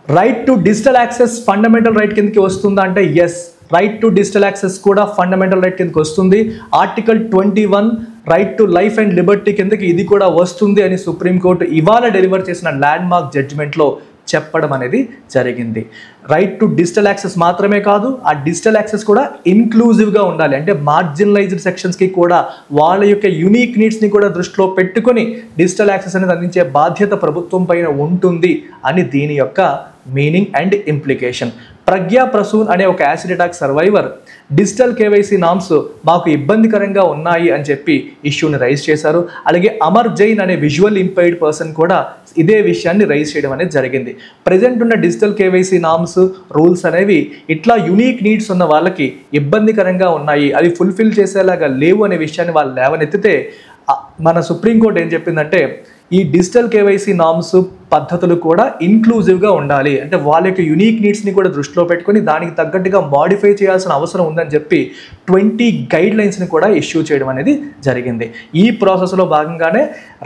Right to digital access fundamental right కిందకి వస్తుందా అంటే yes, right to digital access కూడా ఫండమెంటల్ రైట్ కిందకి వస్తుంది. Article 21 right to life and liberty కిందకి ఇది కూడా వస్తుంది అని సుప్రీంకోర్టు ఇవాళ డెలివర్ చేసిన ల్యాండ్ మార్క్ జడ్జిమెంట్లో చెప్పడం అనేది జరిగింది. రైట్ టు డిజిటల్ యాక్సెస్ మాత్రమే కాదు, ఆ డిజిటల్ యాక్సెస్ కూడా ఇన్క్లూజివ్గా ఉండాలి. అంటే మార్జినలైజ్డ్ సెక్షన్స్కి కూడా వాళ్ళ యొక్క యూనిక్ నీడ్స్ని కూడా దృష్టిలో పెట్టుకొని డిజిటల్ యాక్సెస్ అనేది అందించే బాధ్యత ప్రభుత్వం పైన ఉంటుంది అని దీని యొక్క మీనింగ్ అండ్ ఇంప్లికేషన్. ప్రజ్ఞా ప్రసూన్ అనే ఒక acid attack survivor digital KYC norms మాకు ఇబ్బందికరంగా ఉన్నాయి అని చెప్పి ఇష్యూని రైజ్ చేశారు. అలాగే అమర్ జైన్ అనే విజువల్ ఇంపైర్డ్ పర్సన్ కూడా ఇదే విషయాన్ని రైజ్ చేయడం అనేది జరిగింది. ప్రజెంట్ ఉన్న డిజిటల్ కేవైసీ నామ్స్ రూల్స్ అనేవి ఇట్లా యునీక్ నీడ్స్ ఉన్న వాళ్ళకి ఇబ్బందికరంగా ఉన్నాయి, అవి ఫుల్ఫిల్ చేసేలాగా లేవు అనే విషయాన్ని వాళ్ళు లేవనెత్తితే మన సుప్రీంకోర్టు ఏం చెప్పిందంటే ఈ డిజిటల్ కేవైసీ నామ్స్ పద్ధతులు కూడా ఇన్క్లూజివ్గా ఉండాలి. అంటే వాళ్ళ యొక్క యునీక్ నీడ్స్ని కూడా దృష్టిలో పెట్టుకొని దానికి తగ్గట్టుగా మాడిఫై చేయాల్సిన అవసరం ఉందని చెప్పి 20 గైడ్ లైన్స్ని కూడా ఇష్యూ చేయడం అనేది జరిగింది. ఈ ప్రాసెస్లో భాగంగానే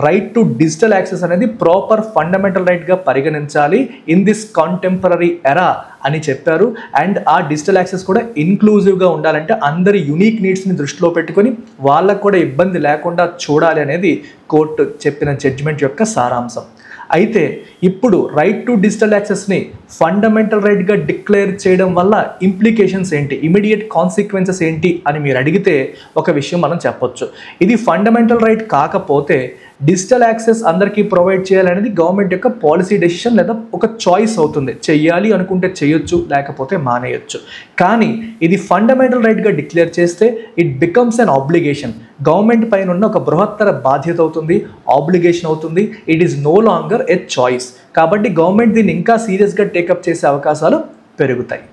రైట్ టు డిజిటల్ యాక్సెస్ అనేది ప్రాపర్ ఫండమెంటల్ రైట్గా పరిగణించాలి ఇన్ దిస్ కాంటెంపరీ ఎరా అని చెప్పారు. అండ్ ఆ డిజిటల్ యాక్సెస్ కూడా ఇన్క్లూజివ్గా ఉండాలంటే అందరి యునీక్ నీడ్స్ని దృష్టిలో పెట్టుకొని వాళ్ళకు కూడా ఇబ్బంది లేకుండా చూడాలి అనేది కోర్టు చెప్పిన జడ్జిమెంట్ యొక్క సారాంశం. అయితే ఇప్పుడు రైట్ టు డిజిటల్ యాక్సెస్ని ఫండమెంటల్ రైట్గా డిక్లేర్ చేయడం వల్ల ఇంప్లికేషన్స్ ఏంటి, ఇమీడియట్ కాన్సిక్వెన్సెస్ ఏంటి అని మీరు అడిగితే ఒక విషయం మనం చెప్పొచ్చు. ఇది ఫండమెంటల్ రైట్ కాకపోతే డిజిటల్ యాక్సెస్ అందరికీ ప్రొవైడ్ చేయాలనేది గవర్నమెంట్ యొక్క పాలసీ డెసిషన్ లేదా ఒక చాయిస్ అవుతుంది. చెయ్యాలి అనుకుంటే చేయొచ్చు, లేకపోతే మానేయొచ్చు. కానీ ఇది ఫండమెంటల్ రైట్గా డిక్లేర్ చేస్తే it becomes an obligation. Government పైన ఉన్న ఒక బృహత్తర బాధ్యత అవుతుంది, ఆబ్లిగేషన్ అవుతుంది. It is no longer a choice. కాబట్టి గవర్నమెంట్ దీన్ని ఇంకా సీరియస్గా టేకప్ చేసే అవకాశాలు పెరుగుతాయి.